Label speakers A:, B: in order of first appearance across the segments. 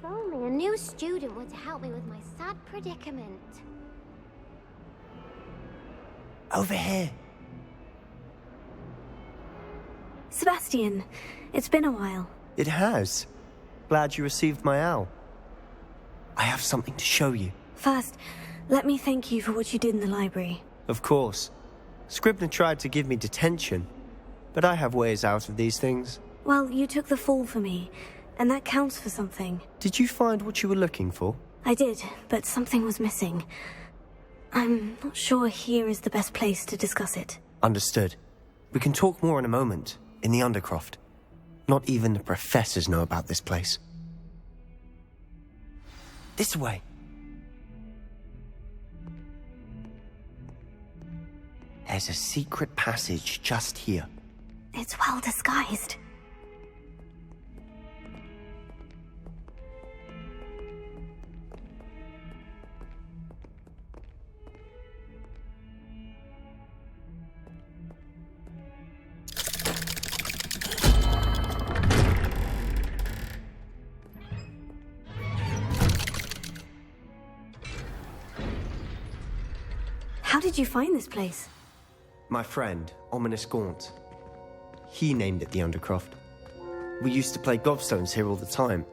A: If only a new student were to help me with my sad predicament.
B: Over here.
C: Sebastian, it's been a while.
B: It has. Glad you received my owl. I have something to show you.
C: First, let me thank you for what you did in the library.
B: Of course. Scribner tried to give me detention, but I have ways out of these things.
C: Well, you took the fall for me, and that counts for something.
B: Did you find what you were looking for?
C: I did, but something was missing. I'm not sure here is the best place to discuss it.
B: Understood. We can talk more in a moment, in the Undercroft. Not even the professors know about this place. This way. There's a secret passage just here.
C: It's well disguised. How did you find this place?
B: My friend, Ominous Gaunt. He named it the Undercroft. We used to play Gobstones here all the time.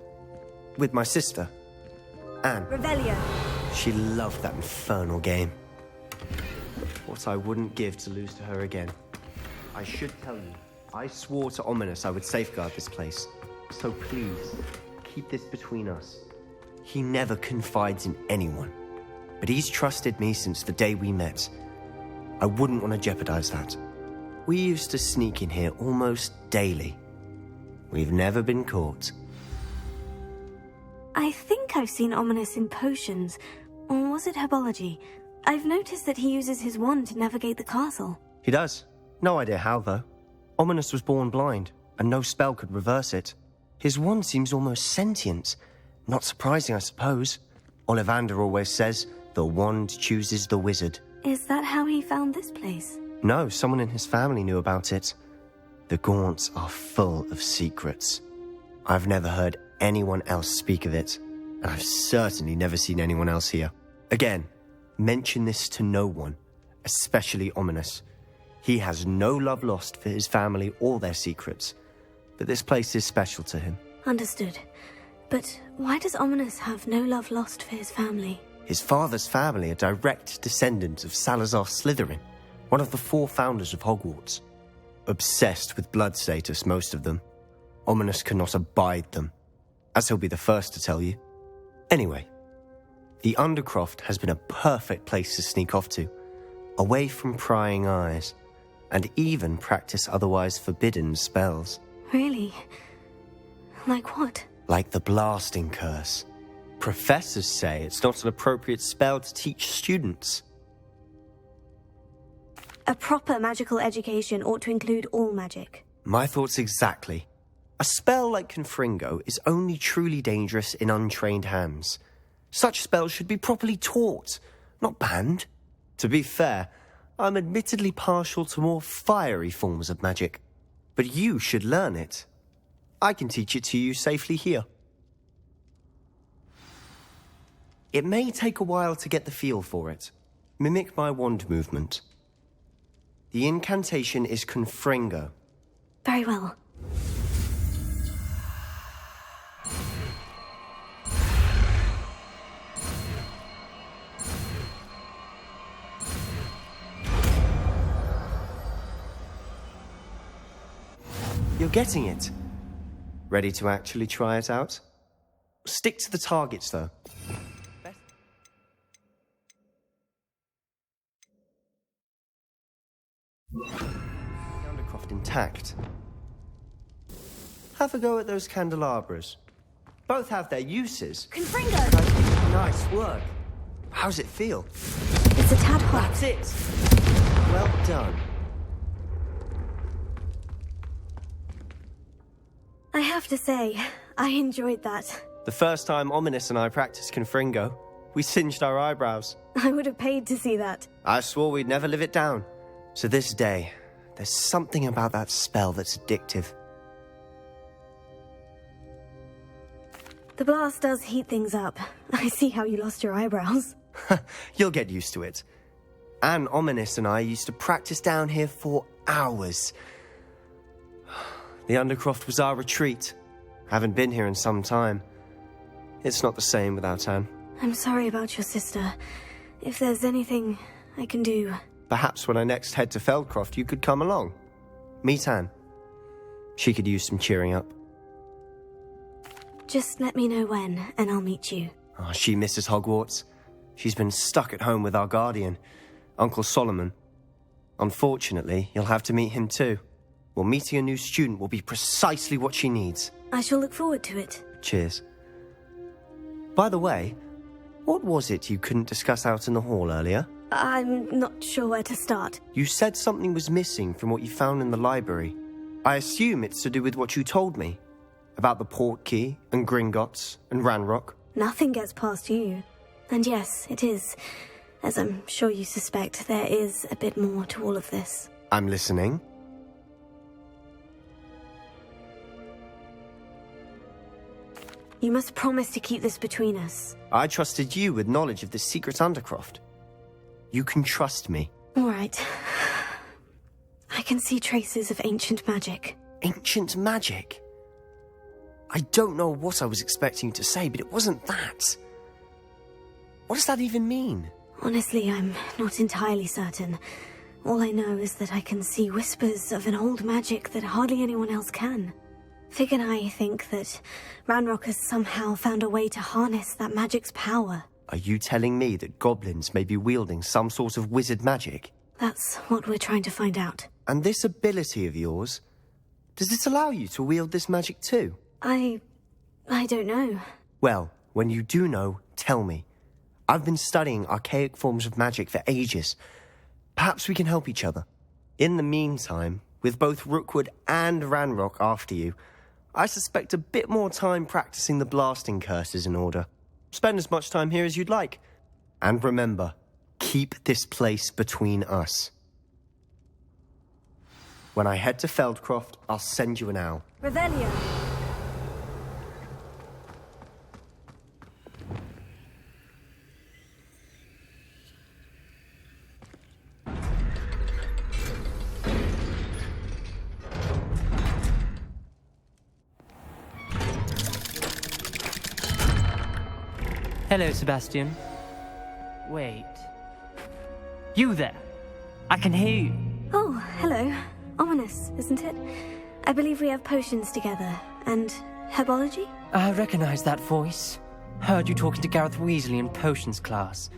B: With my sister, Anne.
C: Revelio.
B: She loved that infernal game. What I wouldn't give to lose to her again. I should tell you, I swore to Ominous I would safeguard this place. So please, keep this between us. He never confides in anyone. But he's trusted me since the day we met. I wouldn't want to jeopardize that. We used to sneak in here almost daily. We've never been caught.
C: I think I've seen Ominous in potions. Or was it herbology? I've noticed that he uses his wand to navigate the castle.
B: He does. No idea how, though. Ominous was born blind, and no spell could reverse it. His wand seems almost sentient. Not surprising, I suppose. Ollivander always says, the wand chooses the wizard.
C: Is that how he found this place?
B: No, someone in his family knew about it. The Gaunts are full of secrets. I've never heard anyone else speak of it, and I've certainly never seen anyone else here. Again, mention this to no one, especially Ominous. He has no love lost for his family or their secrets, but this place is special to him.
C: Understood. But why does Ominous have no love lost for his family?
B: His father's family are direct descendants of Salazar Slytherin, one of the 4 founders of Hogwarts. Obsessed with blood status, most of them. Ominous cannot abide them, as he'll be the first to tell you. Anyway, the Undercroft has been a perfect place to sneak off to, away from prying eyes, and even practice otherwise forbidden spells.
C: Really? Like what?
B: Like the blasting curse. Professors say it's not an appropriate spell to teach students.
C: A proper magical education ought to include all magic.
B: My thoughts exactly. A spell like Confringo is only truly dangerous in untrained hands. Such spells should be properly taught, not banned. To be fair, I'm admittedly partial to more fiery forms of magic. But you should learn it. I can teach it to you safely here. It may take a while to get the feel for it. Mimic my wand movement. The incantation is Confringo.
C: Very well.
B: You're getting it. Ready to actually try it out? Stick to the targets, though. Undercroft intact. Have a go at those candelabras. Both have their uses.
C: Confringo!
B: Nice work. How's it feel?
C: It's a tad hot.
B: That's it. Well done.
C: I have to say, I enjoyed that.
B: The first time Ominous and I practiced Confringo, we singed our eyebrows.
C: I would have paid to see that.
B: I swore we'd never live it down. So this day, there's something about that spell that's addictive.
C: The blast does heat things up. I see how you lost your eyebrows.
B: You'll get used to it. Anne Ominous and I used to practice down here for hours. The Undercroft was our retreat. Haven't been here in some time. It's not the same without Anne.
C: I'm sorry about your sister. If there's anything I can do...
B: Perhaps when I next head to Feldcroft, you could come along. Meet Anne. She could use some cheering up.
C: Just let me know when, and I'll meet you.
B: Oh, she misses Hogwarts. She's been stuck at home with our guardian, Uncle Solomon. Unfortunately, you'll have to meet him too. Well, meeting a new student will be precisely what she needs.
C: I shall look forward to it.
B: Cheers. By the way, what was it you couldn't discuss out in the hall earlier?
C: I'm not sure where to start.
B: You said something was missing from what you found in the library. I assume it's to do with what you told me. About the Portkey, and Gringotts, and Ranrock.
C: Nothing gets past you. And yes, it is. As I'm sure you suspect, there is a bit more to all of this.
B: I'm listening.
C: You must promise to keep this between us.
B: I trusted you with knowledge of the secret Undercroft. You can trust me.
C: All right. I can see traces of ancient magic.
B: Ancient magic? I don't know what I was expecting you to say, but it wasn't that. What does that even mean?
C: Honestly, I'm not entirely certain. All I know is that I can see whispers of an old magic that hardly anyone else can. Fig and I think that Ranrock has somehow found a way to harness that magic's power.
B: Are you telling me that goblins may be wielding some sort of wizard magic?
C: That's what we're trying to find out.
B: And this ability of yours, does it allow you to wield this magic too?
C: I don't know.
B: Well, when you do know, tell me. I've been studying archaic forms of magic for ages. Perhaps we can help each other. In the meantime, with both Rookwood and Ranrock after you, I suspect a bit more time practicing the blasting curse is in order. Spend as much time here as you'd like. And remember, keep this place between us. When I head to Feldcroft, I'll send you an owl.
C: Revelio!
D: Hello, Sebastian. Wait. You there? I can hear you.
C: Oh, hello. Ominous, isn't it? I believe we have potions together. And herbology?
D: I recognize that voice. Heard you talking to Gareth Weasley in potions class.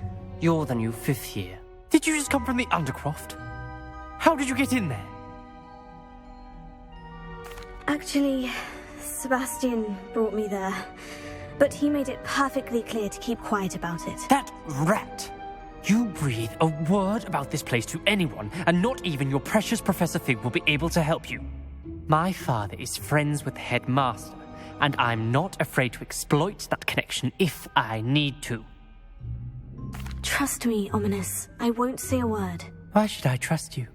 D: You're the new 5th year. Did you just come from the Undercroft? How did you get in there?
C: Actually, Sebastian brought me there. But he made it perfectly clear to keep quiet about it.
D: That rat! You breathe a word about this place to anyone, and not even your precious Professor Fig will be able to help you. My father is friends with the headmaster, and I'm not afraid to exploit that connection if I need to.
C: Trust me, Ominous. I won't say a word.
D: Why should I trust you?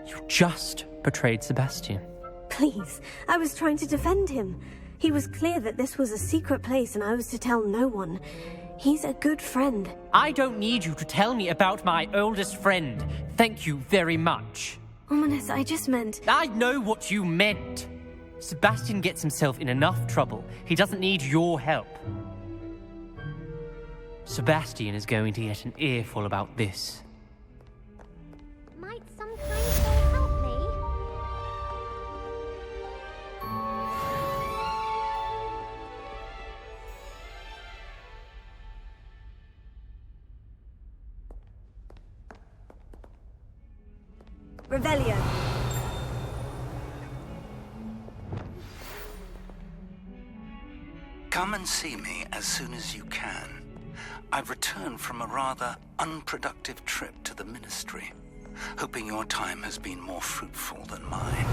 D: You just betrayed Sebastian.
C: Please, I was trying to defend him. He was clear that this was a secret place and I was to tell no one. He's a good friend.
D: I don't need you to tell me about my oldest friend. Thank you very much.
C: Ominous, I just meant...
D: I know what you meant. Sebastian gets himself in enough trouble. He doesn't need your help. Sebastian is going to get an earful about this.
A: Might some kind soul help me?
C: Revelio.
E: Come and see me as soon as you can. I've returned from a rather unproductive trip to the Ministry, hoping your time has been more fruitful than mine.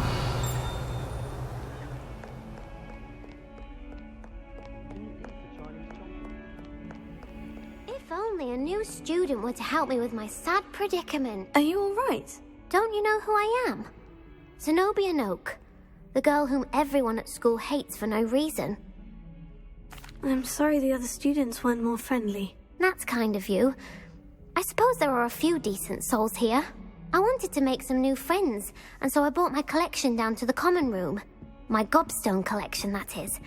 A: If only a new student were to help me with my sad predicament.
C: Are you all right?
A: Don't you know who I am? Zenobia Noak, the girl whom everyone at school hates for no reason.
C: I'm sorry the other students weren't more friendly.
A: That's kind of you. I suppose there are a few decent souls here. I wanted to make some new friends, and so I brought my collection down to the common room. My gobstone collection, that is.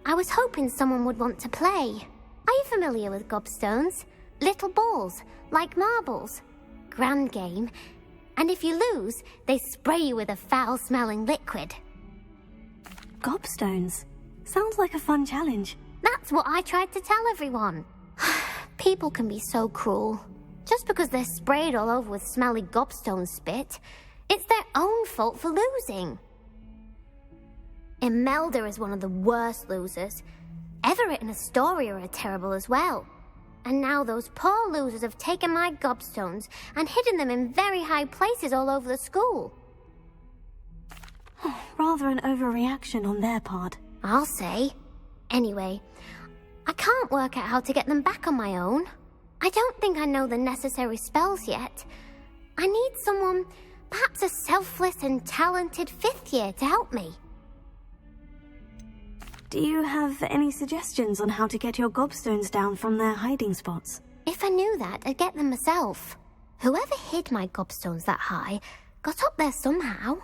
A: I was hoping someone would want to play. Are you familiar with gobstones? Little balls, like marbles. Grand game. And if you lose, they spray you with a foul-smelling liquid.
C: Gobstones? Sounds like a fun challenge.
A: That's what I tried to tell everyone. People can be so cruel. Just because they're sprayed all over with smelly gobstone spit, it's their own fault for losing. Imelda is one of the worst losers. Everett and Astoria are terrible as well. And now those poor losers have taken my gobstones and hidden them in very high places all over the school.
C: Rather an overreaction on their part.
A: I'll say. Anyway, I can't work out how to get them back on my own. I don't think I know the necessary spells yet. I need someone, perhaps a selfless and talented 5th year to help me.
C: Do you have any suggestions on how to get your gobstones down from their hiding spots?
A: If I knew that, I'd get them myself. Whoever hid my gobstones that high got up there somehow.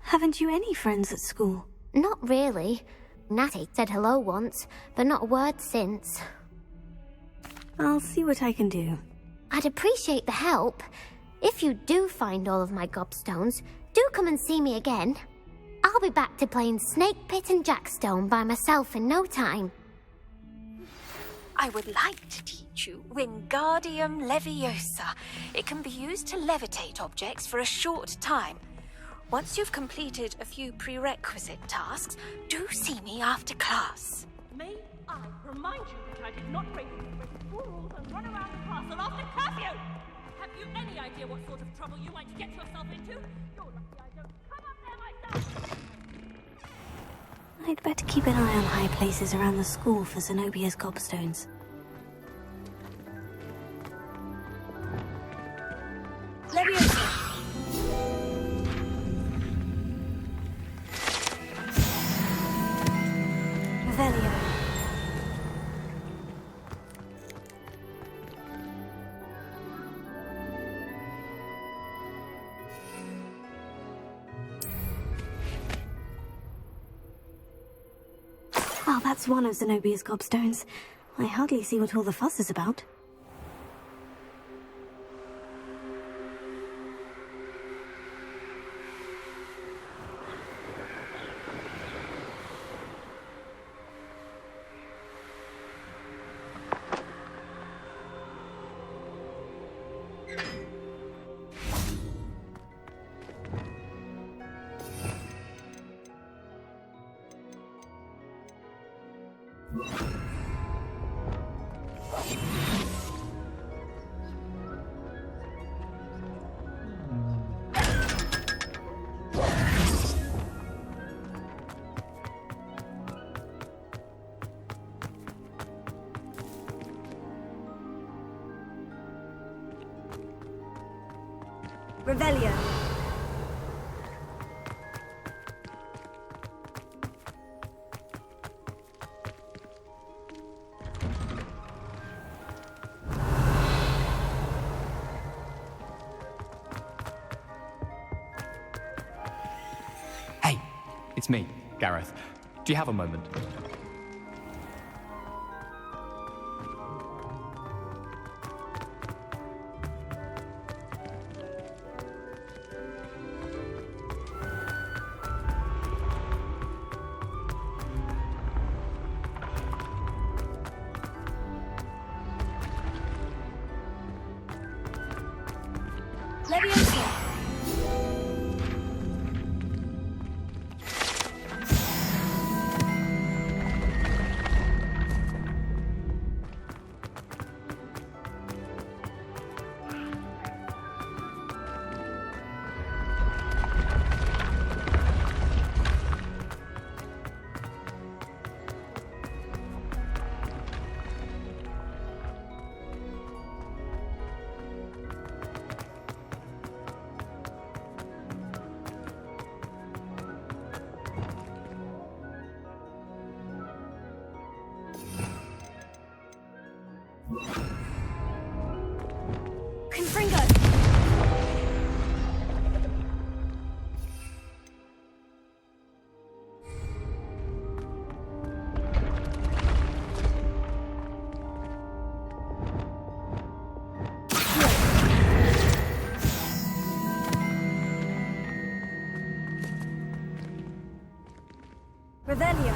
C: Haven't you any friends at school?
A: Not really. Natty said hello once, but not a word since.
C: I'll see what I can do.
A: I'd appreciate the help. If you do find all of my gobstones, do come and see me again. I'll be back to playing Snake Pit and Jackstone by myself in no time.
F: I would like to teach you Wingardium Leviosa. It can be used to levitate objects for a short time. Once you've completed a few prerequisite tasks, do see me after class.
G: May I remind you that I did not break the school rules and run around the castle after curfew? Have you any idea what sort of trouble you might get yourself into? You're lucky I don't come up there myself!
C: I'd better keep an eye on high places around the school for Zenobia's gobstones.
F: Leviosa!
C: Revelio. Well, that's one of Zenobia's gobstones. I hardly see what all the fuss is about. Revelio.
H: Hey, it's me, Gareth. Do you have a moment?
C: Revelio.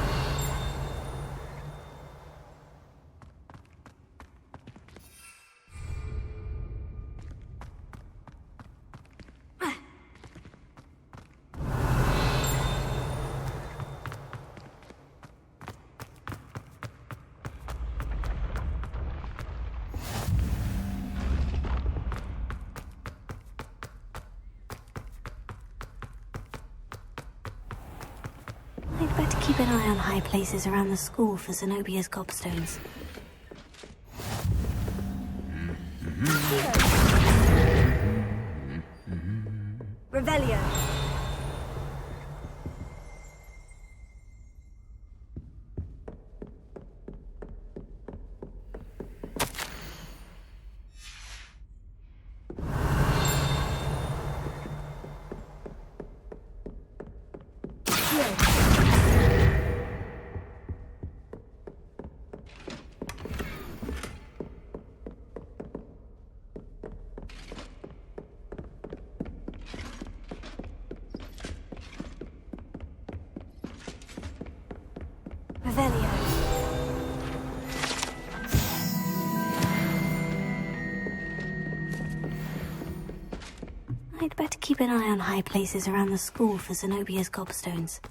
C: I'd better keep an eye on high places around the school for Zenobia's gobstones. Revelio. Revelio. I'd better keep an eye on high places around the school for Zenobia's gobstones.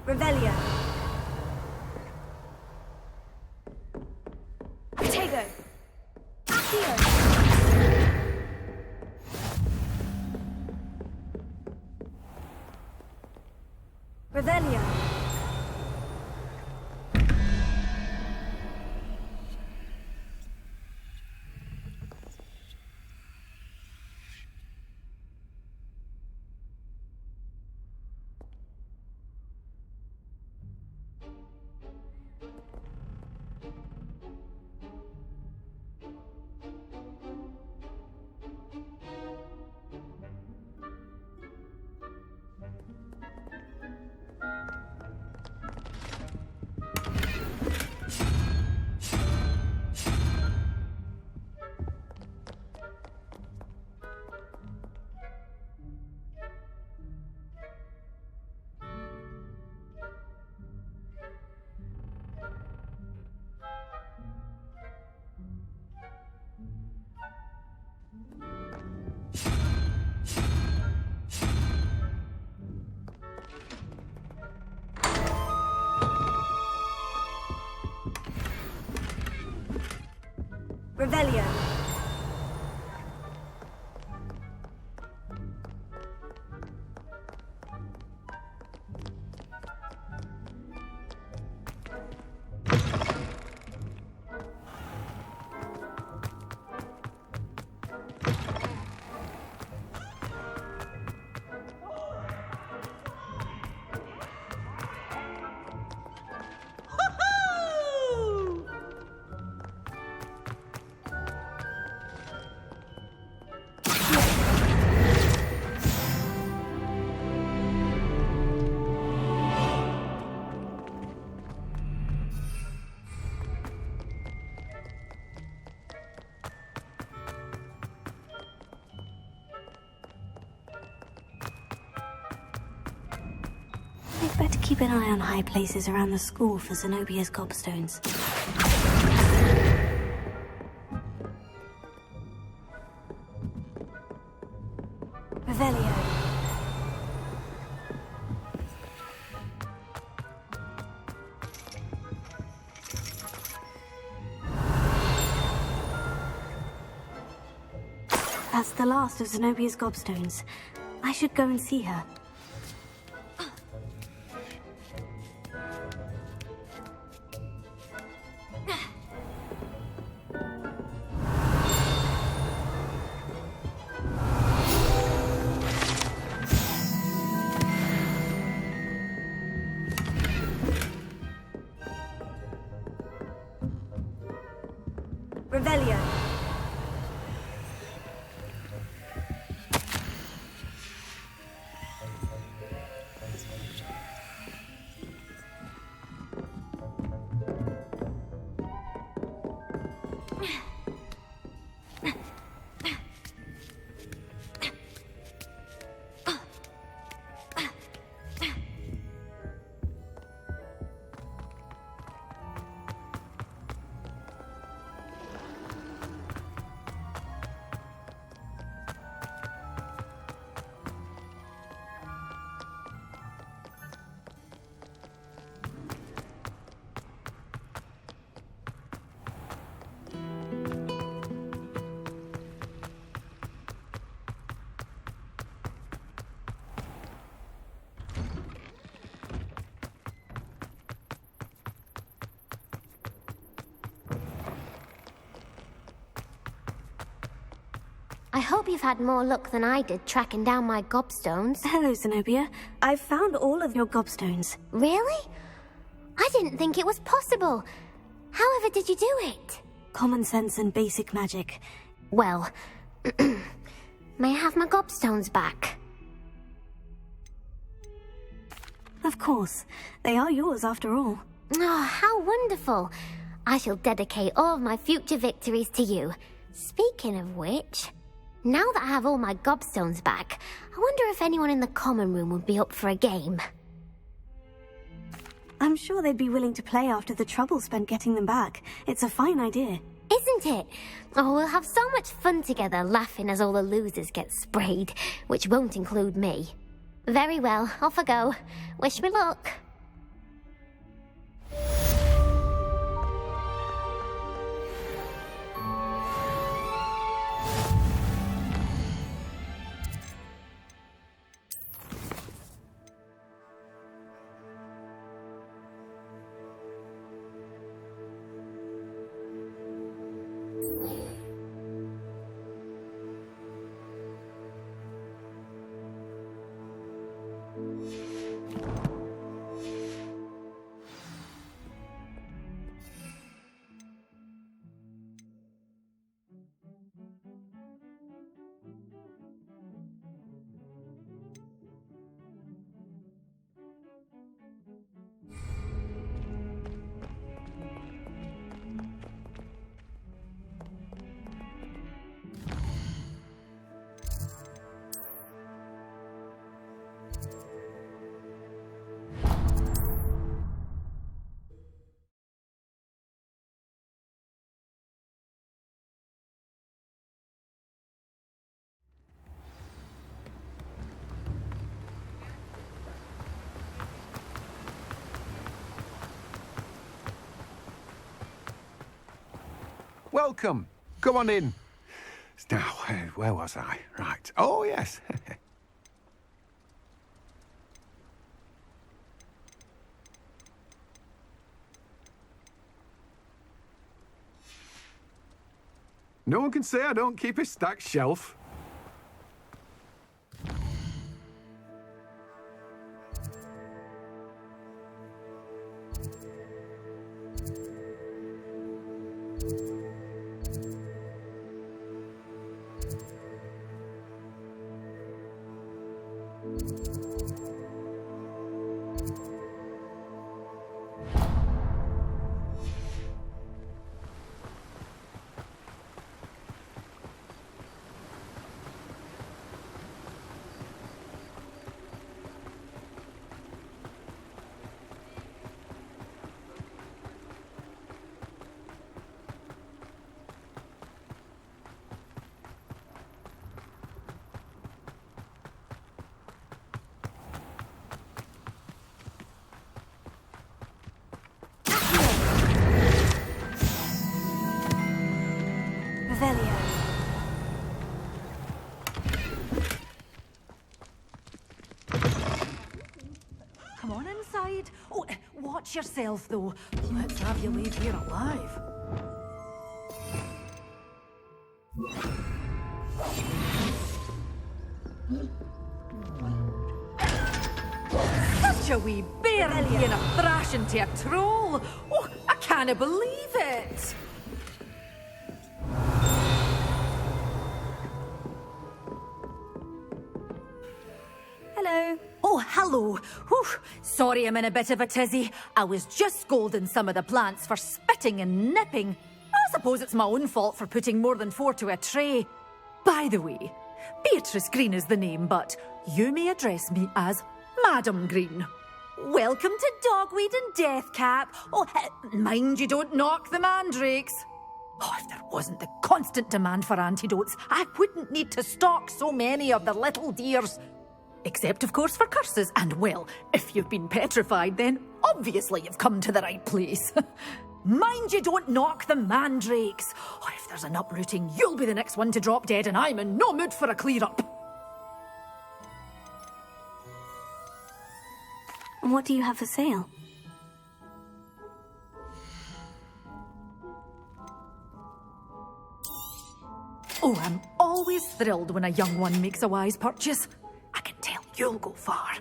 C: Revelio. Tego. Accio. Revelio. Revelio. I'd better keep an eye on high places around the school for Zenobia's gobstones. Revelio. That's the last of Zenobia's gobstones. I should go and see her. Revelio.
A: I hope you've had more luck than I did tracking down my gobstones.
C: Hello, Zenobia. I've found all of your gobstones.
A: Really? I didn't think it was possible. However did you do it?
C: Common sense and basic magic.
A: Well, may I have my gobstones back?
C: Of course. They are yours after all.
A: Oh, how wonderful. I shall dedicate all of my future victories to you. Speaking of which, now that I have all my gobstones back, I wonder if anyone in the common room would be up for a game.
C: I'm sure they'd be willing to play after the trouble spent getting them back. It's a fine idea.
A: Isn't it? Oh, we'll have so much fun together laughing as all the losers get sprayed, which won't include me. Very well, off I go. Wish me luck.
I: Welcome. Come on in. Now, where was I? Right. Oh, yes. No one can say I don't keep a stacked shelf.
C: Revelio.
J: Come on inside. Oh, watch yourself, though. Let's have you leave here alive. Such a wee bear being a thrashing to a troll. Oh, I can't believe it. hello. Whew. Sorry I'm in a bit of a tizzy. I was just scolding some of the plants for spitting and nipping. I suppose it's my own fault for putting more than 4 to a tray. By the way, Beatrice Green is the name, but you may address me as Madam Green. Welcome to Dogweed and Deathcap. Oh, mind you don't knock the mandrakes. Oh, if there wasn't the constant demand for antidotes, I wouldn't need to stock so many of the little dears. Except, of course, for curses. And, well, if you've been petrified, then obviously you've come to the right place. Mind you don't knock the mandrakes. Oh, if there's an uprooting, you'll be the next one to drop dead, and I'm in no mood for a clear-up.
C: What do you have for sale?
J: Oh, I'm always thrilled when a young one makes a wise purchase. I can tell you'll go far.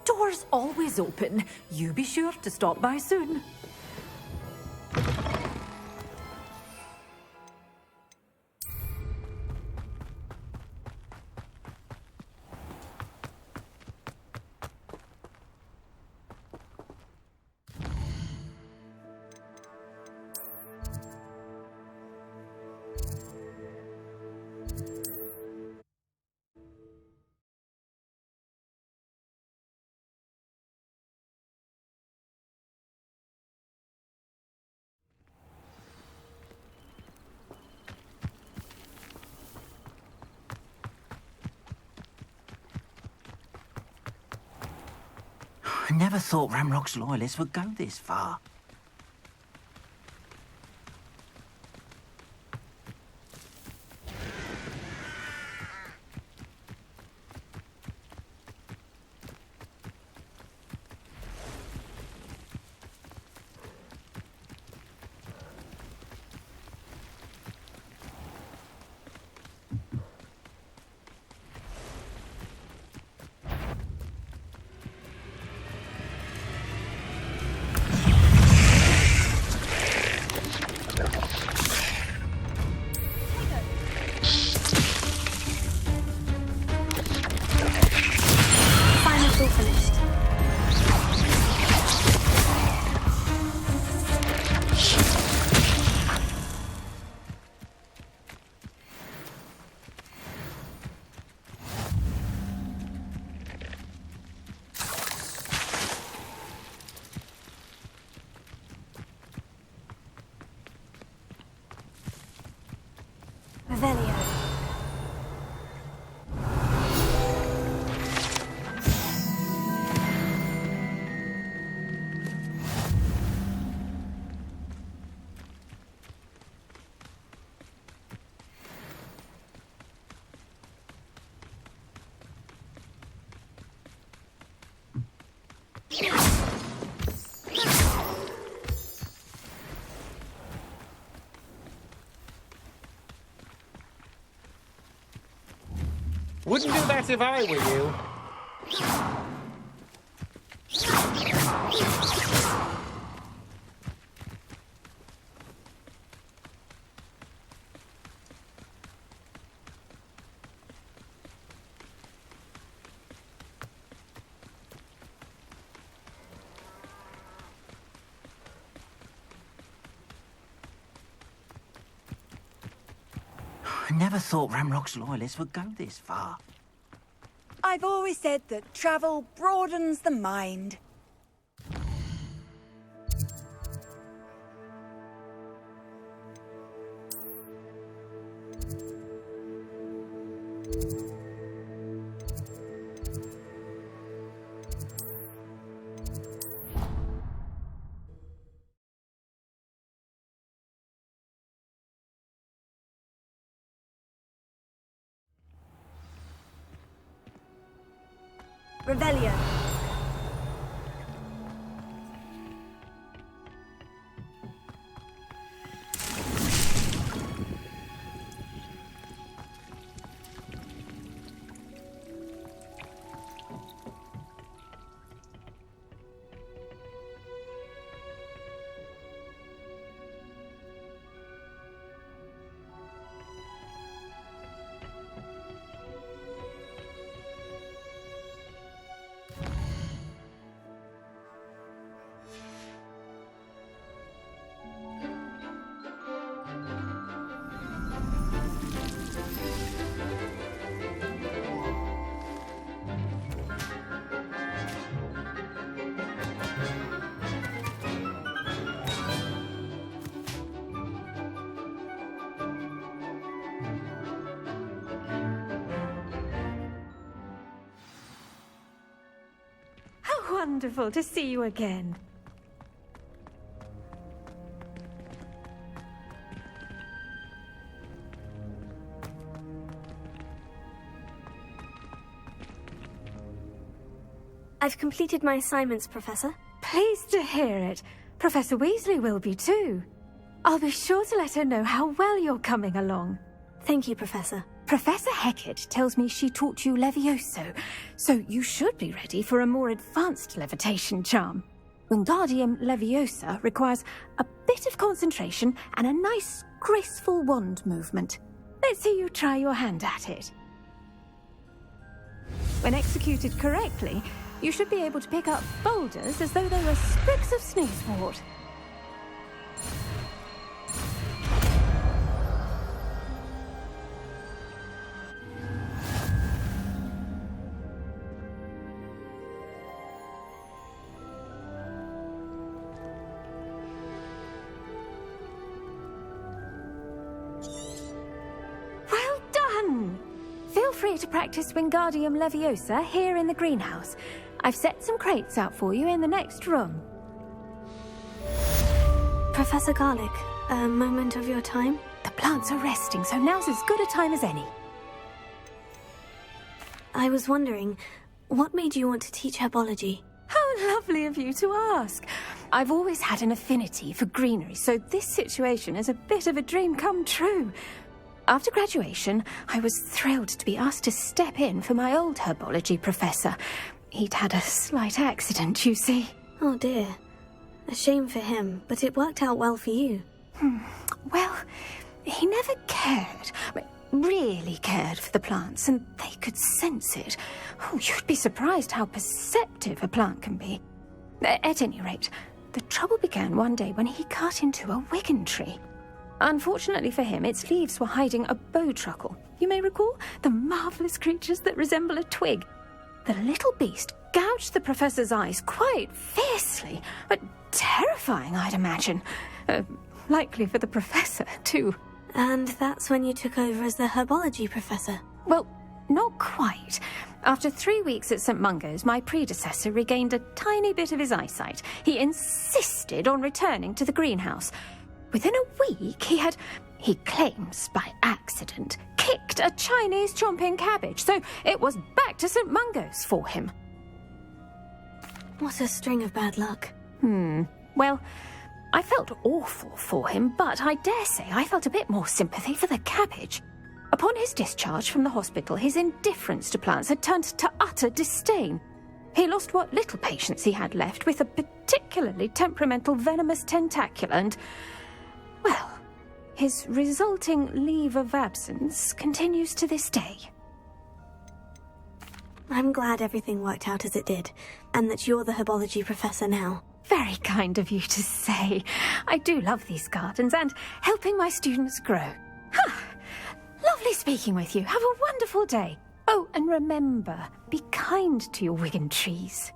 J: Doors always open. You be sure to stop by soon.
E: I never thought Ramrock's loyalists would go this far.
K: Wouldn't do that if I were you.
E: I never thought Ramrock's loyalists would go this far.
L: I've always said that travel broadens the mind. Revelio.
F: wonderful to see you again.
C: I've completed my assignments, Professor.
F: Pleased to hear it. Professor Weasley will be too. I'll be sure to let her know how well you're coming along.
C: Thank you, Professor.
F: Professor Hecat tells me she taught you Levioso, so you should be ready for a more advanced levitation charm. Wingardium Leviosa requires a bit of concentration and a nice, graceful wand movement. Let's see you try your hand at it. When executed correctly, you should be able to pick up boulders as though they were sprigs of sneezewort. Well done! Feel free to practice Wingardium Leviosa here in the greenhouse. I've set some crates out for you in the next room.
C: Professor Garlick, a moment of your time?
F: The plants are resting, so now's as good a time as any.
C: I was wondering, what made you want to teach herbology?
F: How lovely of you to ask. I've always had an affinity for greenery, so this situation is a bit of a dream come true. After graduation, I was thrilled to be asked to step in for my old herbology professor. He'd had a slight accident, you see.
C: Oh dear. A shame for him, but it worked out well for you.
F: Well, he never cared, really cared for the plants, and they could sense it. Oh, you'd be surprised how perceptive a plant can be. At any rate, the trouble began one day when he cut into a wigan tree. Unfortunately for him, its leaves were hiding a bowtruckle. You may recall the marvellous creatures that resemble a twig. The little beast gouged the professor's eyes quite fiercely, but terrifying, I'd imagine. Likely for the professor, too.
C: And that's when you took over as the herbology professor?
F: Well, not quite. After 3 weeks at St. Mungo's, my predecessor regained a tiny bit of his eyesight. He insisted on returning to the greenhouse. Within a week, he claims by accident, kicked a Chinese chomping cabbage, so it was back to St. Mungo's for him.
C: What a string of bad luck.
F: Well, I felt awful for him, but I dare say I felt a bit more sympathy for the cabbage. Upon his discharge from the hospital, his indifference to plants had turned to utter disdain. He lost what little patience he had left with a particularly temperamental venomous tentacula and, well, his resulting leave of absence continues to this day.
C: I'm glad everything worked out as it did, and that you're the herbology professor now.
F: Very kind of you to say. I do love these gardens and helping my students grow. Lovely speaking with you. Have a wonderful day. Oh, and remember, be kind to your wigan trees.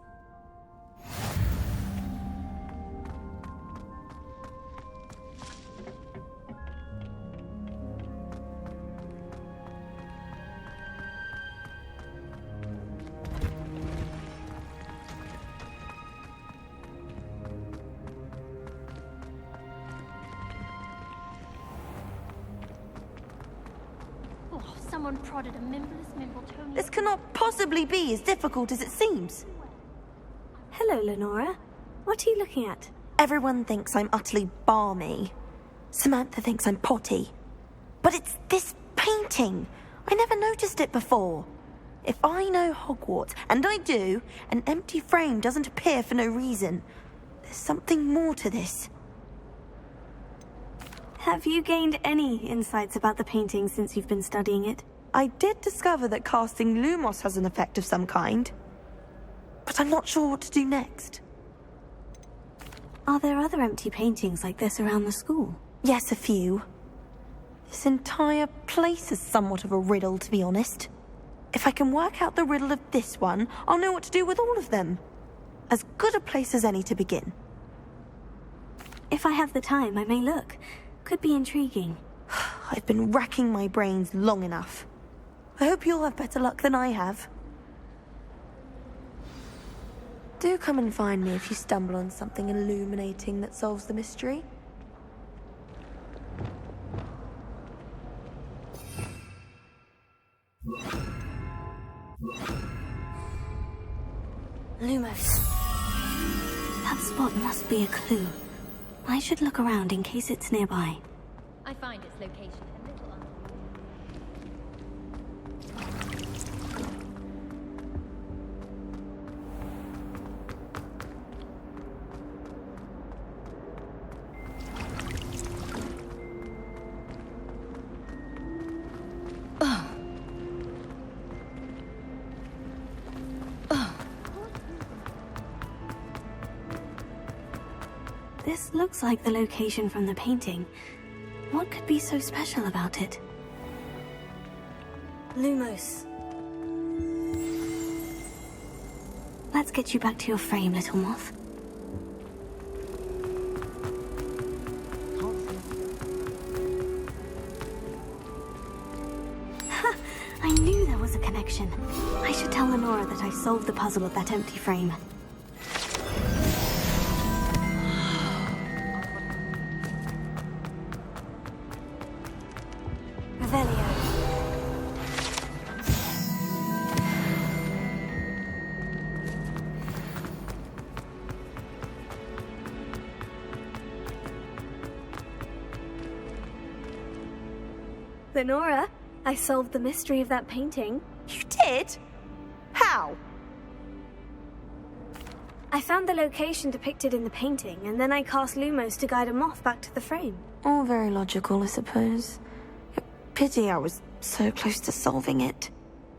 A: Someone prodded a Mimbless Mimbletonia.
M: This cannot possibly be as difficult as it seems.
C: Hello, Lenora. What are you looking at?
M: Everyone thinks I'm utterly balmy. Samantha thinks I'm potty. But it's this painting. I never noticed it before. If I know Hogwarts, and I do, an empty frame doesn't appear for no reason. There's something more to this.
C: Have you gained any insights about the painting since you've been studying it?
M: I did discover that casting Lumos has an effect of some kind. But I'm not sure what to do next.
C: Are there other empty paintings like this around the school?
M: Yes, a few. This entire place is somewhat of a riddle, to be honest. If I can work out the riddle of this one, I'll know what to do with all of them. As good a place as any to begin.
C: If I have the time, I may look. Could be intriguing.
M: I've been racking my brains long enough. I hope you'll have better luck than I have. Do come and find me if you stumble on something illuminating that solves the mystery.
C: Lumos. That spot must be a clue. I should look around in case it's nearby.
N: I find its location a little
C: This looks like the location from the painting. What could be so special about it? Lumos. Let's get you back to your frame, little moth. Ha! I knew there was a connection. I should tell Lenora that I solved the puzzle of that empty frame. Lenora, I solved the mystery of that painting.
M: You did? How?
C: I found the location depicted in the painting, and then I cast Lumos to guide a moth back to the frame.
M: All very logical, I suppose. Pity I was so close to solving it.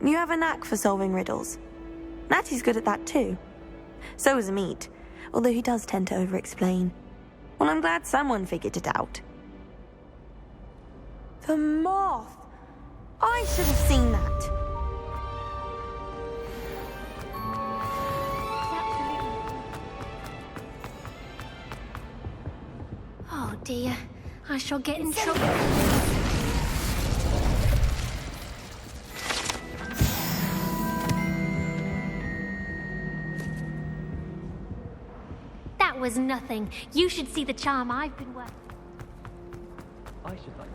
M: You have a knack for solving riddles. Natty's good at that too. So is Meat, although he does tend to over-explain. Well, I'm glad someone figured it out. The moth! I should have seen that.
A: Oh dear, I shall get in trouble. That was nothing. You should see the charm I've been working.
D: I should like.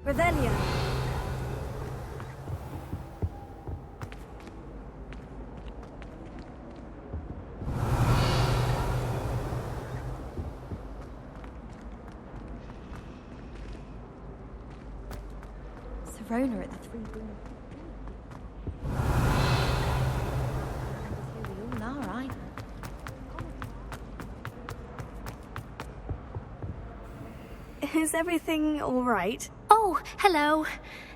C: Revelio.
N: Serona at the Three Rooms. Here we all are, right?
C: Is everything all right?
A: Oh, hello.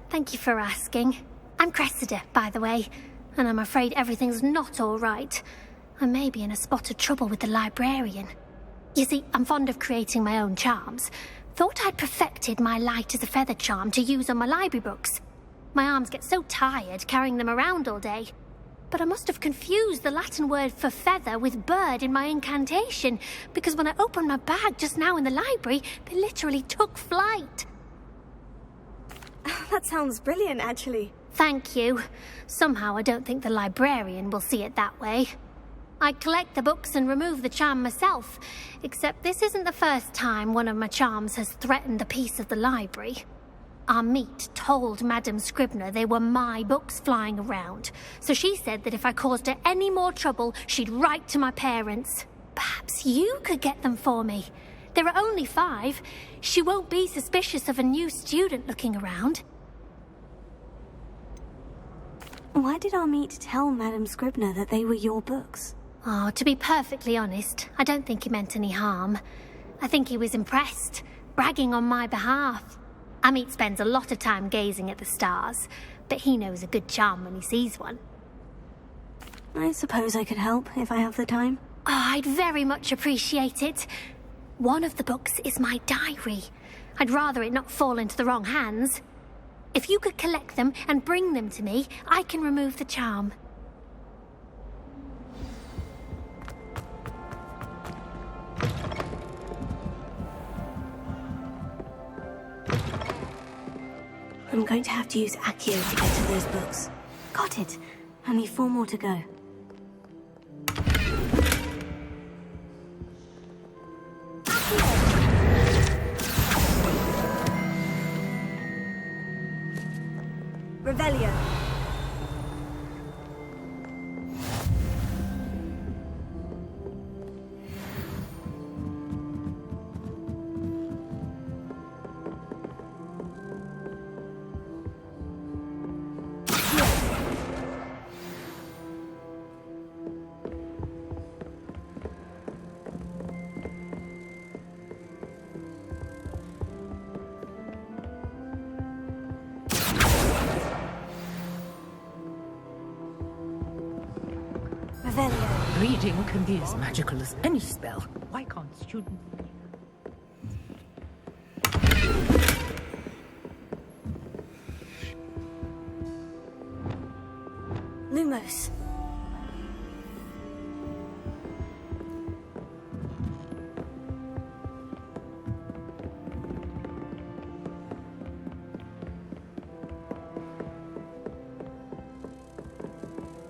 A: Thank you for asking. I'm Cressida, by the way, and I'm afraid everything's not all right. I may be in a spot of trouble with the librarian. You see, I'm fond of creating my own charms. Thought I'd perfected my light as a feather charm to use on my library books. My arms get so tired carrying them around all day. but I must have confused the Latin word for feather with bird in my incantation, because when I opened my bag just now in the library, they literally took flight.
C: That sounds brilliant, actually.
A: Thank you. Somehow I don't think the librarian will see it that way. I collect the books and remove the charm myself, except this isn't the first time one of my charms has threatened the peace of the library. Our meet told Madame Scribner they were my books flying around, so she said that if I caused her any more trouble, she'd write to my parents. Perhaps you could get them for me. There are only 5. She won't be suspicious of a new student looking around.
C: Why did our meet tell Madame Scribner that they were your books?
A: Oh, to be perfectly honest, I don't think he meant any harm. I think he was impressed, bragging on my behalf. Amit spends a lot of time gazing at the stars, but he knows a good charm when he sees one.
C: I suppose I could help if I have the time.
A: Oh, I'd very much appreciate it. One of the books is my diary. I'd rather it not fall into the wrong hands. If you could collect them and bring them to me, I can remove the charm.
C: I'm going to have to use Accio to get to those books. Got it. Only 4 more to go. Revelio.
O: Reading can be as magical as any spell. Why can't students...
C: Lumos.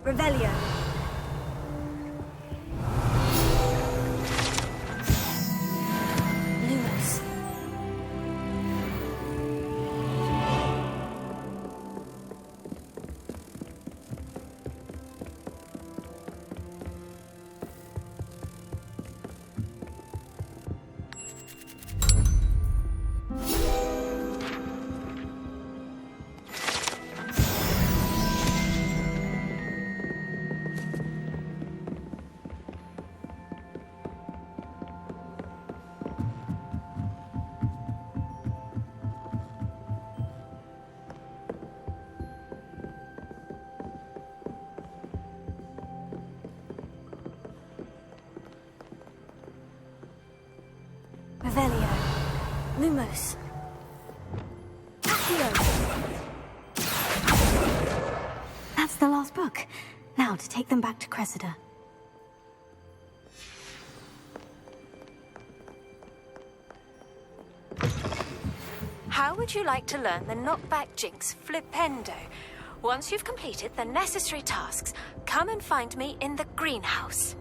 C: Revelio. Lumos. Revelio. Lumos. Accio. That's the last book. Now to take them back to Cressida.
F: How would you like to learn the knockback jinx Flipendo? Once you've completed the necessary tasks, come and find me in the greenhouse.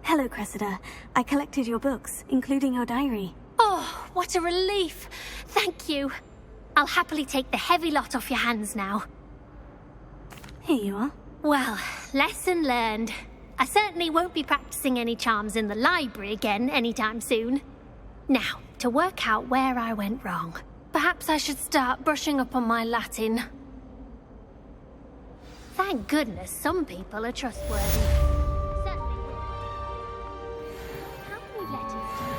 C: Hello, Cressida. I collected your books, including your diary.
A: Oh, what a relief. Thank you. I'll happily take the heavy lot off your hands now.
C: Here you are.
A: Well, lesson learned. I certainly won't be practicing any charms in the library again anytime soon. Now, to work out where I went wrong. Perhaps I should start brushing up on my Latin. Thank goodness some people are trustworthy. How many letters do you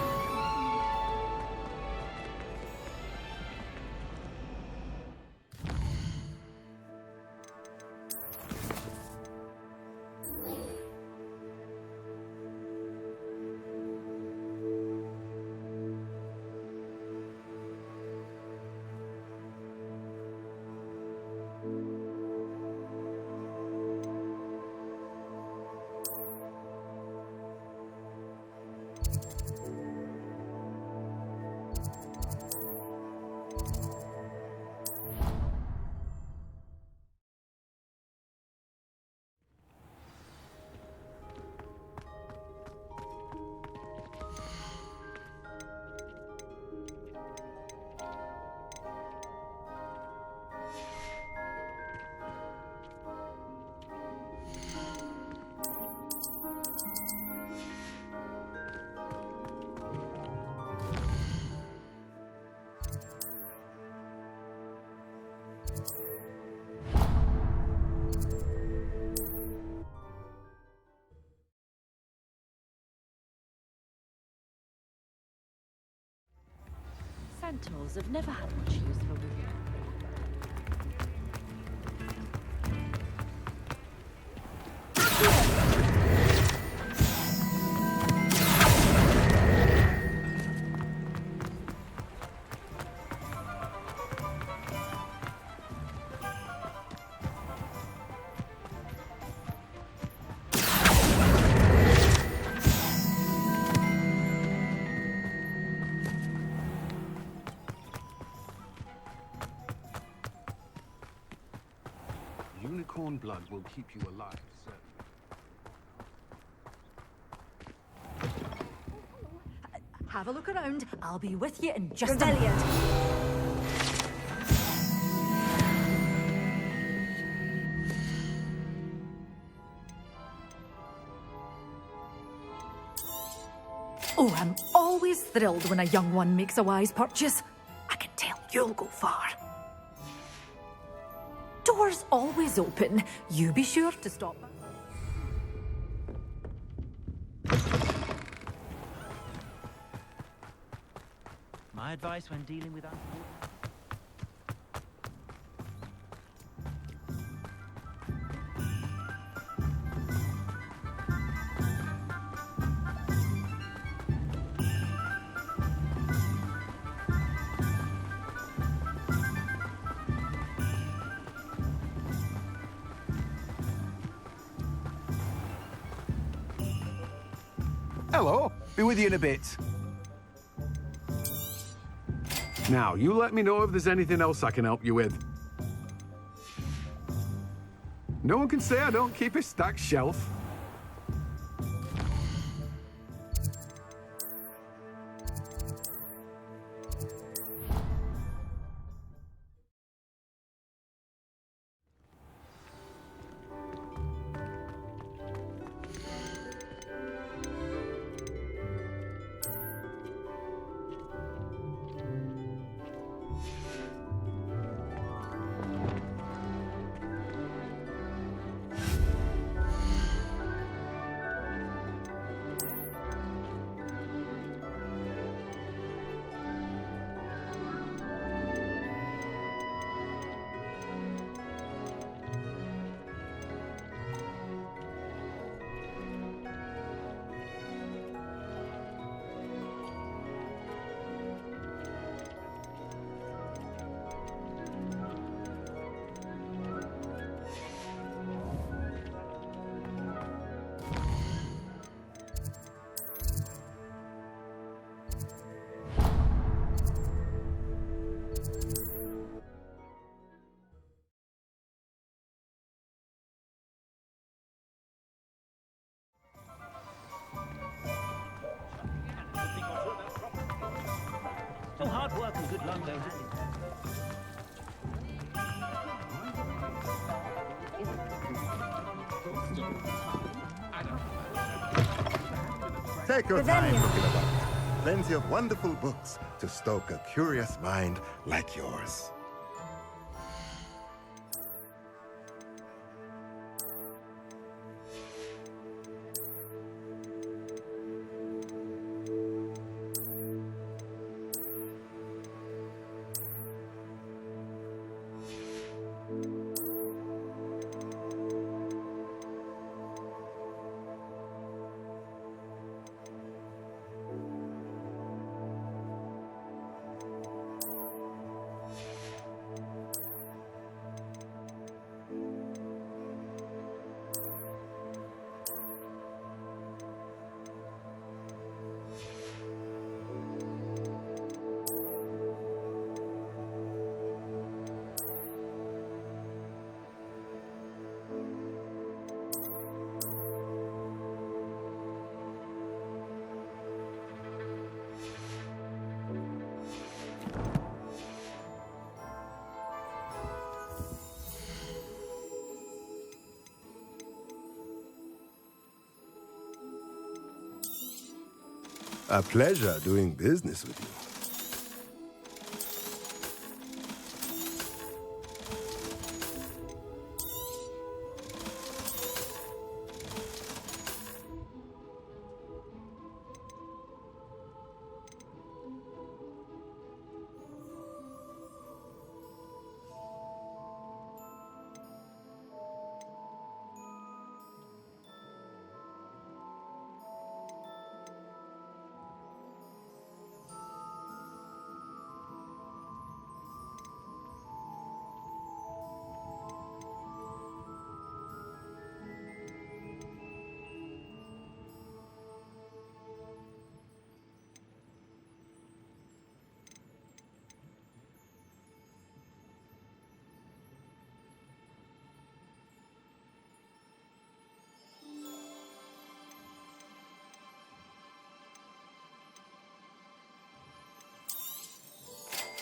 G: Sentinels have never had much use for women.
I: Unicorn blood will keep you alive, certainly.
J: Have a look around. I'll be with you in just
C: Rebellion.
J: a minute. Oh, I'm always thrilled when a young one makes a wise purchase. I can tell you'll go far. Doors always open. You be sure to stop.
P: My advice when dealing with
I: Hello. Be with you in a bit. Now, you let me know if there's anything else I can help you with. No one can say I don't keep a stacked shelf.
P: So hard work and good luck go hand in hand.
Q: Take your time looking about. Plenty of wonderful books to stoke a curious mind like yours. A pleasure doing business with you.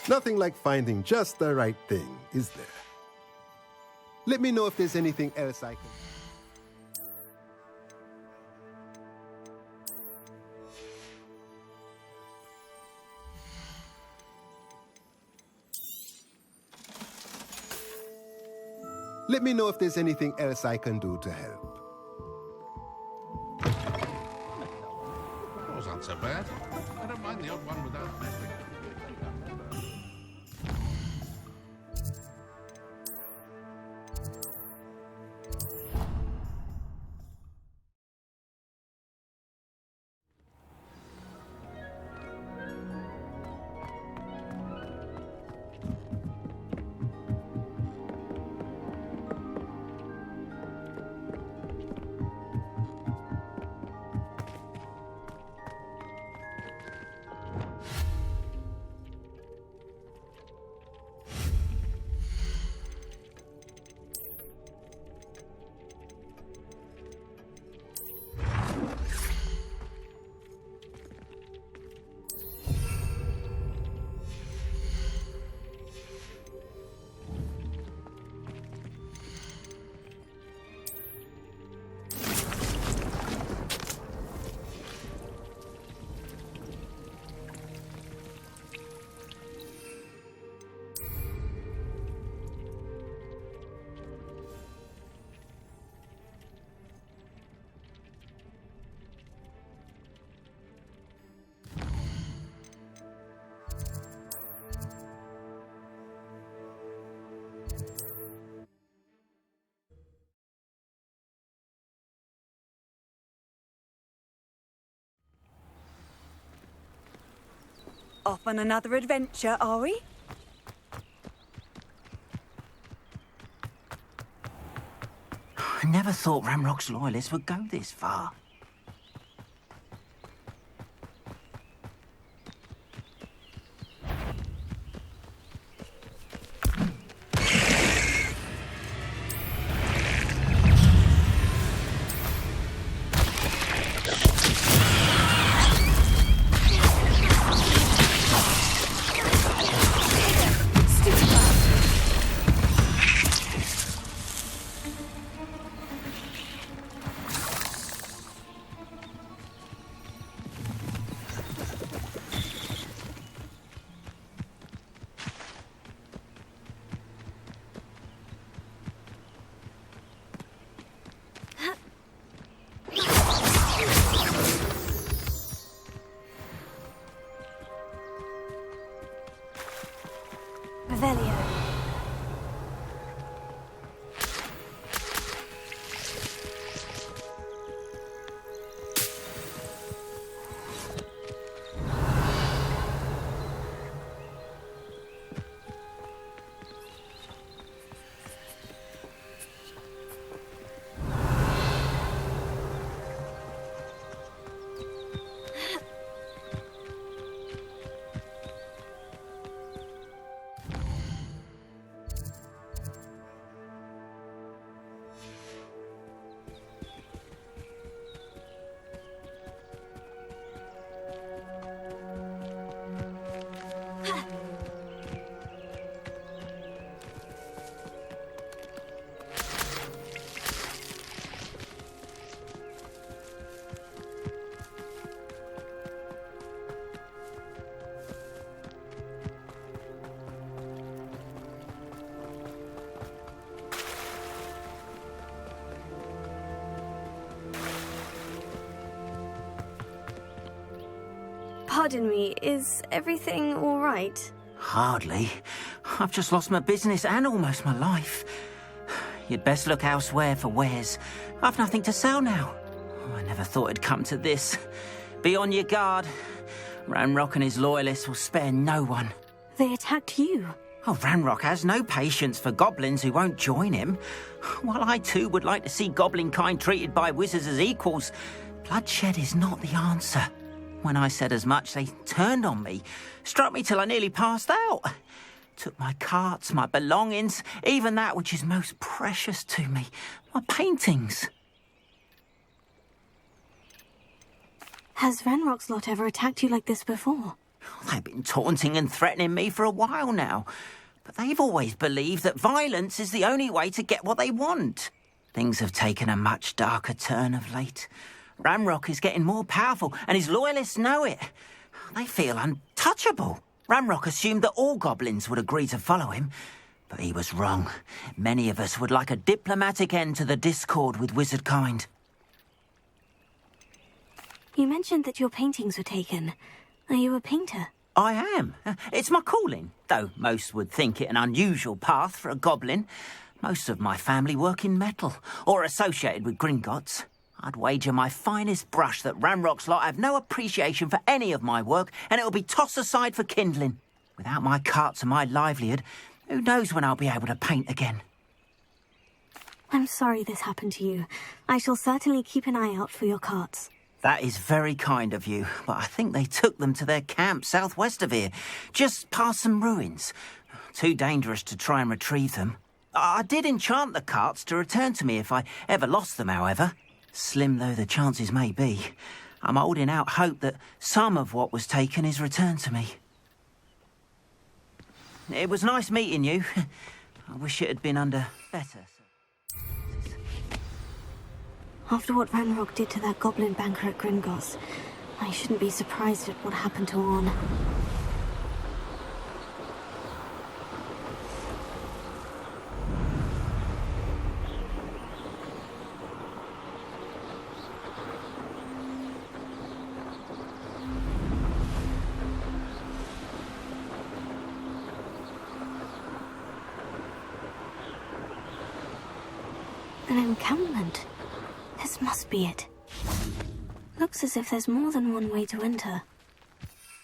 Q: Nothing like finding just the right thing, is there? Let me know if there's anything else I can... Let me know if there's anything else I can do to help.
R: Those aren't so bad. I don't mind the odd one without messing.
L: Off on another adventure, are we?
S: I never thought Ranrock's loyalists would go this far.
C: Pardon me, is everything all right?
S: Hardly. I've just lost my business and almost my life. You'd best look elsewhere for wares. I've nothing to sell now. I never thought it'd come to this. Be on your guard. Ranrock and his loyalists will spare no one.
C: They attacked you.
S: Oh, Ranrock has no patience for goblins who won't join him. While I too would like to see goblin kind treated by wizards as equals, bloodshed is not the answer. When I said as much, they turned on me, struck me till I nearly passed out. Took my carts, my belongings, even that which is most precious to me, my paintings.
C: Has Ranrock's lot ever attacked you like this before?
S: They've been taunting and threatening me for a while now, but they've always believed that violence is the only way to get what they want. Things have taken a much darker turn of late. Ranrock is getting more powerful, and his loyalists know it. They feel untouchable. Ranrock assumed that all goblins would agree to follow him, but he was wrong. Many of us would like a diplomatic end to the discord with wizard kind.
C: You mentioned that your paintings were taken. Are you a painter?
S: I am. It's my calling, though most would think it an unusual path for a goblin. Most of my family work in metal, or associated with Gringotts. I'd wager my finest brush that Ranrock's lot have no appreciation for any of my work, and it'll be tossed aside for kindling. Without my carts and my livelihood, who knows when I'll be able to paint again?
C: I'm sorry this happened to you. I shall certainly keep an eye out for your carts.
S: That is very kind of you, but I think they took them to their camp southwest of here, just past some ruins. Too dangerous to try and retrieve them. I did enchant the carts to return to me if I ever lost them, however. Slim though the chances may be, I'm holding out hope that some of what was taken is returned to me. It was nice meeting you. I wish it had been under better.
C: After what Ranrock did to that goblin banker at Gringotts, I shouldn't be surprised at what happened to Orn. An encampment. This must be it. Looks as if there's more than one way to enter.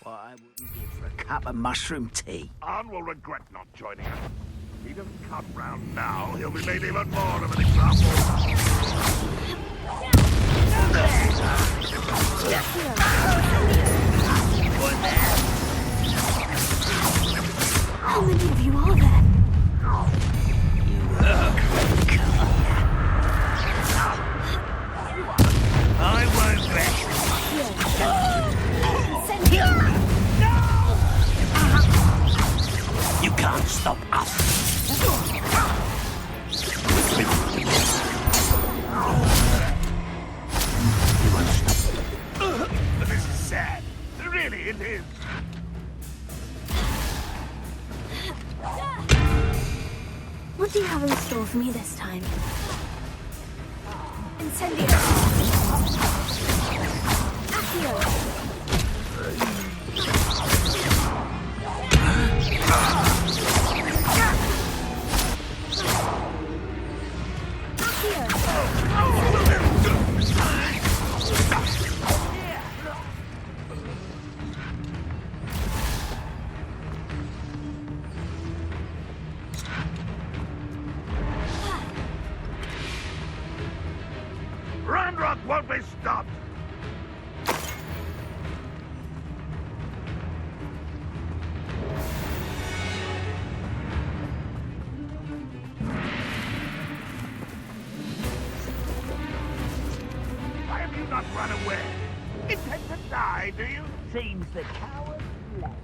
S: What I wouldn't give for a cup of mushroom tea.
Q: Arn will regret not joining us. If he doesn't come round now, he'll be made even more of an example.
C: How many of you are there?
P: I won't rest.
S: You can't stop us. You won't stop.
Q: This is sad. Really, it is.
C: What do you have in store for me this time? Incendio! Accio!
Q: Ranrock won't be stopped! Why have you not run away? Intend to die, do you?
P: Seems the coward left.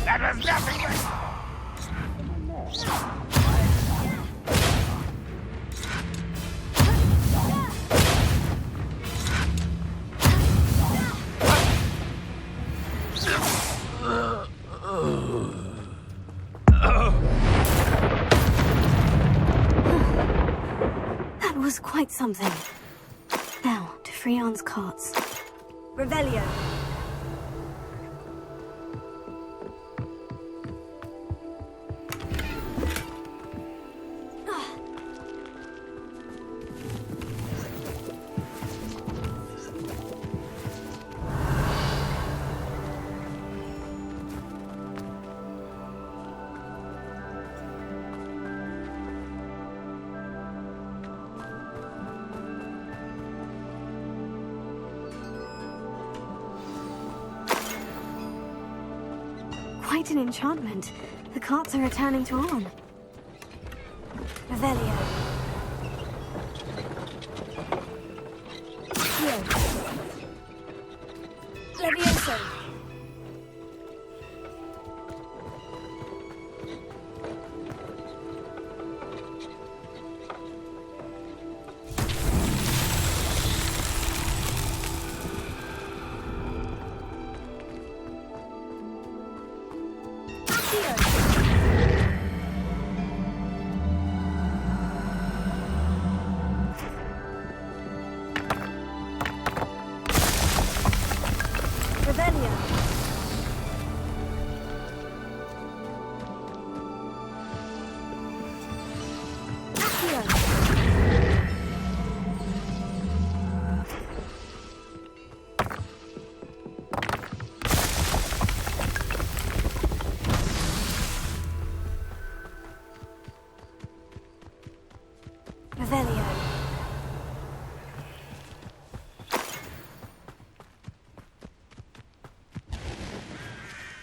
Q: That was nothing but...
C: That was quite something. Now, to Freon's carts. Revelio. Quite an enchantment. The carts are returning to Orn. Revelio. Levioso.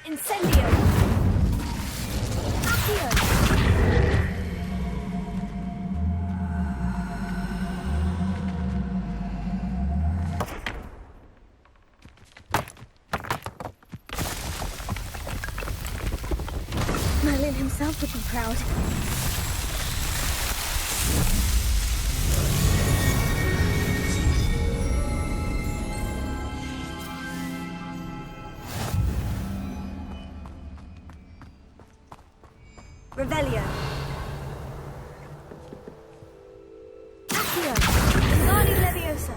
C: Incendio! Accio! Merlin himself would be proud. Revelio. Accio. Wingardium Leviosa.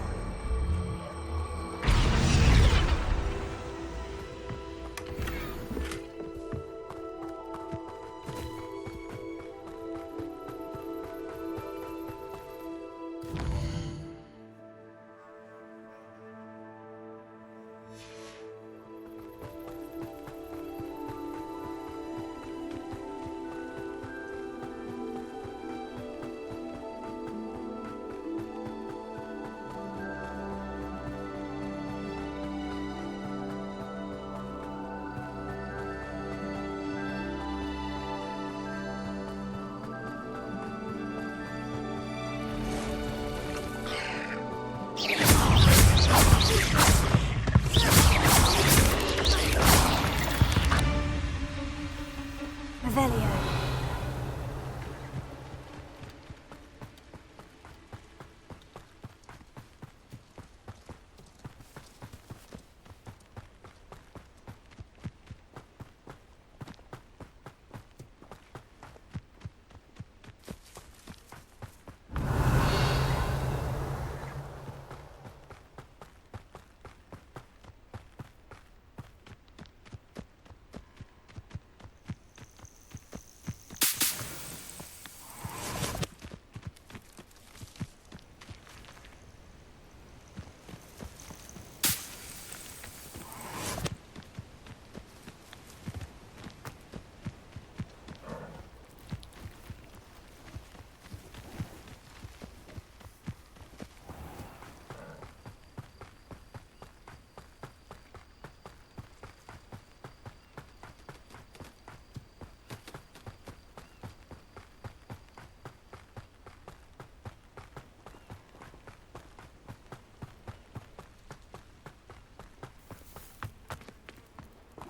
C: Revelio.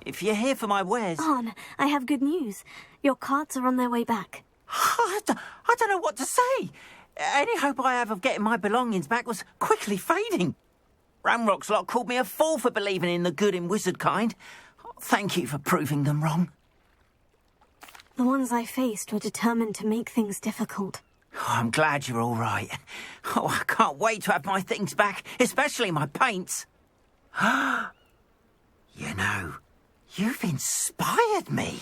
S: If you're here for my wares...
C: Arn, I have good news. Your carts are on their way back.
S: I don't know what to say. Any hope I have of getting my belongings back was quickly fading. Ramrock's lot called me a fool for believing in the good in wizard kind. Thank you for proving them wrong.
C: The ones I faced were determined to make things difficult.
S: Oh, I'm glad you're all right. Oh, I can't wait to have my things back, especially my paints. You know, you've inspired me.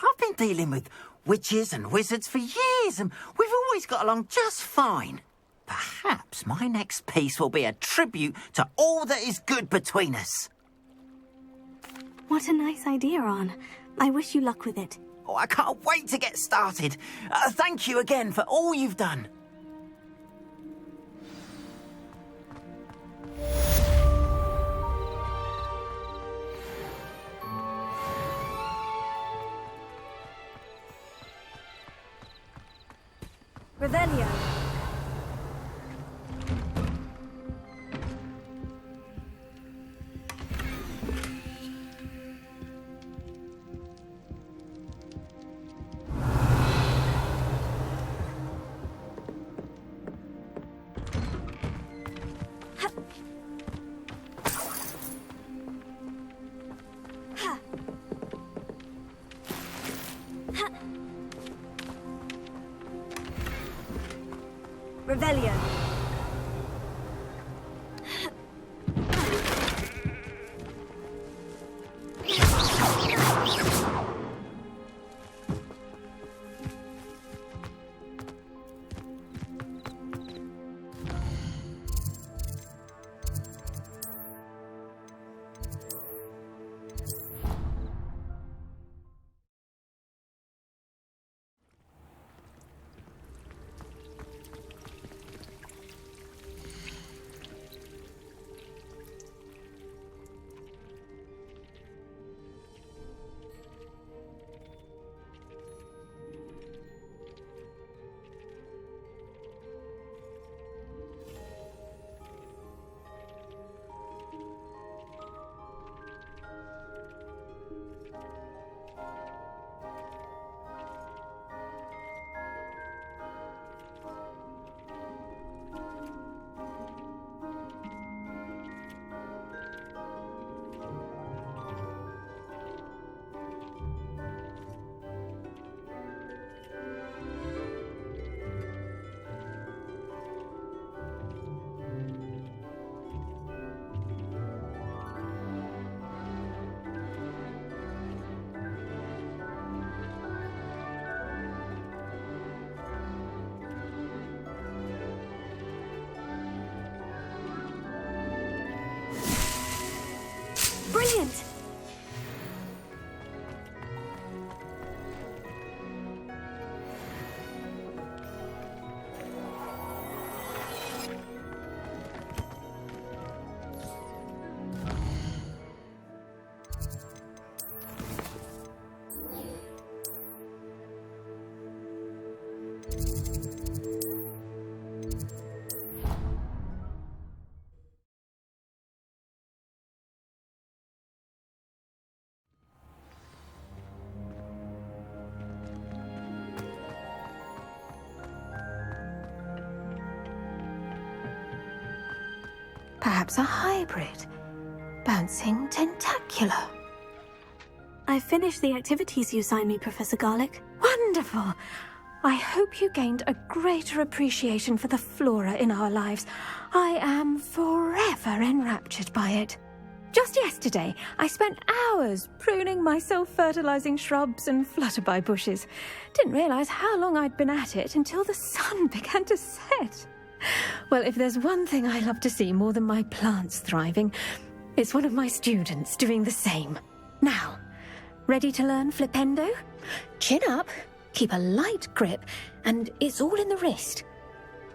S: I've been dealing with witches and wizards for years, and we've always got along just fine. Perhaps my next piece will be a tribute to all that is good between us.
C: What a nice idea, Arn. I wish you luck with it.
S: Oh, I can't wait to get started. Thank you again for all you've done.
C: Revelio. Revelio. Brilliant!
F: Perhaps a hybrid. Bouncing tentacular.
C: I finished the activities you signed me, Professor Garlick.
F: Wonderful! I hope you gained a greater appreciation for the flora in our lives. I am forever enraptured by it. Just yesterday, I spent hours pruning my self-fertilizing shrubs and flutterby bushes. Didn't realize how long I'd been at it until the sun began to set. Well, if there's one thing I love to see more than my plants thriving, it's one of my students doing the same. Now, ready to learn Flipendo? Chin up, keep a light grip, and it's all in the wrist.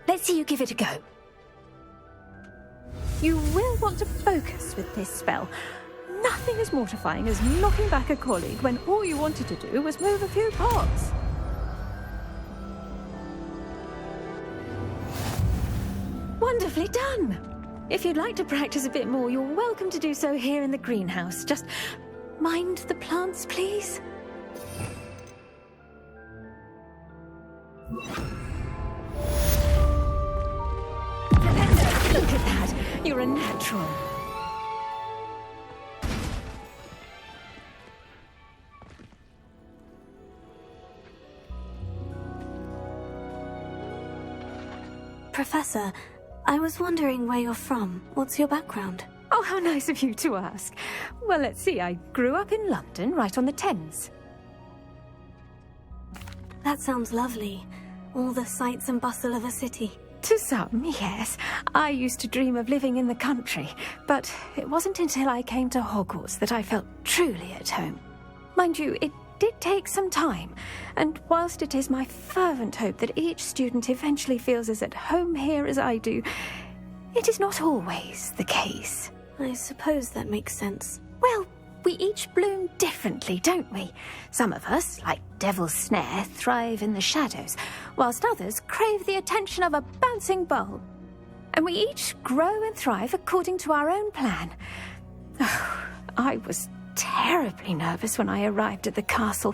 F: Let's see you give it a go. You will want to focus with this spell. Nothing as mortifying as knocking back a colleague when all you wanted to do was move a few pots. Wonderfully done! If you'd like to practice a bit more, you're welcome to do so here in the greenhouse. Just mind the plants, please. Look at that! You're a natural.
C: Professor, I was wondering where you're from. What's your background?
F: Oh, how nice of you to ask. Well, let's see. I grew up in London, right on the Thames.
C: That sounds lovely. All the sights and bustle of a city.
F: To some, yes. I used to dream of living in the country, but it wasn't until I came to Hogwarts that I felt truly at home. Mind you, it did take some time, and whilst it is my fervent hope that each student eventually feels as at home here as I do, it is not always the case.
C: I suppose that makes sense.
F: Well, we each bloom differently, don't we? Some of us, like Devil's Snare, thrive in the shadows, whilst others crave the attention of a bouncing bulb. And we each grow and thrive according to our own plan. Oh, I was terribly nervous when I arrived at the castle.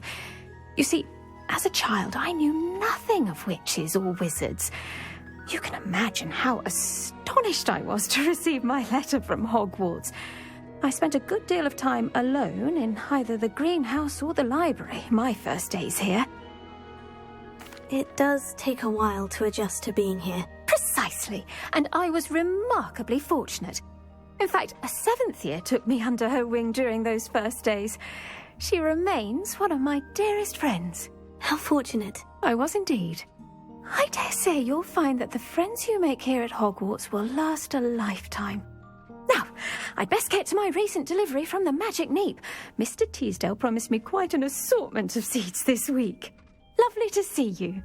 F: You see, as a child, I knew nothing of witches or wizards. You can imagine how astonished I was to receive my letter from Hogwarts. I spent a good deal of time alone in either the greenhouse or the library my first days here.
C: It does take a while to adjust to being here.
F: Precisely, and I was remarkably fortunate. In fact, a 7th year took me under her wing during those first days. She remains one of my dearest friends.
C: How fortunate.
F: I was indeed. I dare say you'll find that the friends you make here at Hogwarts will last a lifetime. Now, I'd best get to my recent delivery from the Magic Neep. Mr. Teasdale promised me quite an assortment of seeds this week. Lovely to see you.